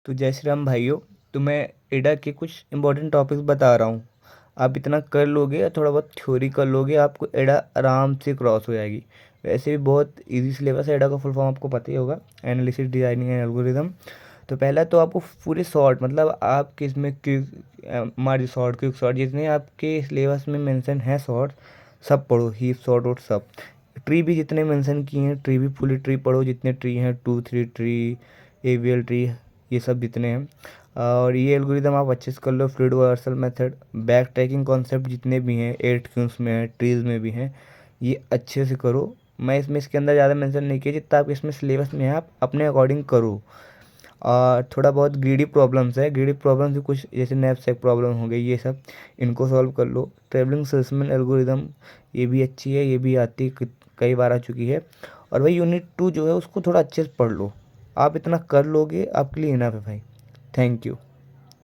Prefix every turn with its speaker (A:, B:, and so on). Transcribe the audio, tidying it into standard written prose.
A: तो जय श्री राम भाइयों। तो मैं एडा के कुछ इंपॉर्टेंट टॉपिक्स बता रहा हूँ। आप इतना कर लोगे या थोड़ा बहुत थ्योरी कर लोगे, आपको एडा आराम से क्रॉस हो जाएगी। वैसे भी बहुत इजी सिलेबस है। एडा का फुल फॉर्म आपको पता ही होगा, एनालिसिस डिजाइनिंग एंड एल्गोरिदम। तो पहला तो आपको पूरे शॉर्ट, मतलब आपके इसमें क्विक मार्ज शॉर्ट, क्विक शॉर्ट, जितने आपके सिलेबस में मेंशन है शॉर्ट, सब पढ़ो। हीप शॉर्ट और सब ट्री भी जितने मेंशन किए हैं, ट्री भी फुली ट्री पढ़ो, जितने ट्री हैं, 2 3 ट्री, एवीएल ट्री, ये सब जितने हैं। और ये एल्गोरिदम आप अच्छे से कर लो। Fluid reversal method, backtracking concept जितने भी हैं, 8 क्यूज में हैं, ट्रीज में भी हैं, ये अच्छे से करो। मैं इसमें इसके अंदर ज़्यादा मेंशन नहीं किया, जितना आप इसमें सिलेबस में है आप अपने अकॉर्डिंग करो। और थोड़ा बहुत ग्रीडी प्रॉब्लम्स है, ग्रीडी प्रॉब्लम्स भी कुछ जैसे नैपसैक प्रॉब्लम हो गई, ये सब इनको सॉल्व कर लो। ट्रेवलिंग सेल्समैन एल्गोरिदम, ये भी अच्छी है, ये भी आती कई बार आ चुकी है। और भाई यूनिट 2 जो है उसको थोड़ा अच्छे से पढ़ लो। आप इतना कर लोगे, आपके लिए इनफ है भाई। Thank you.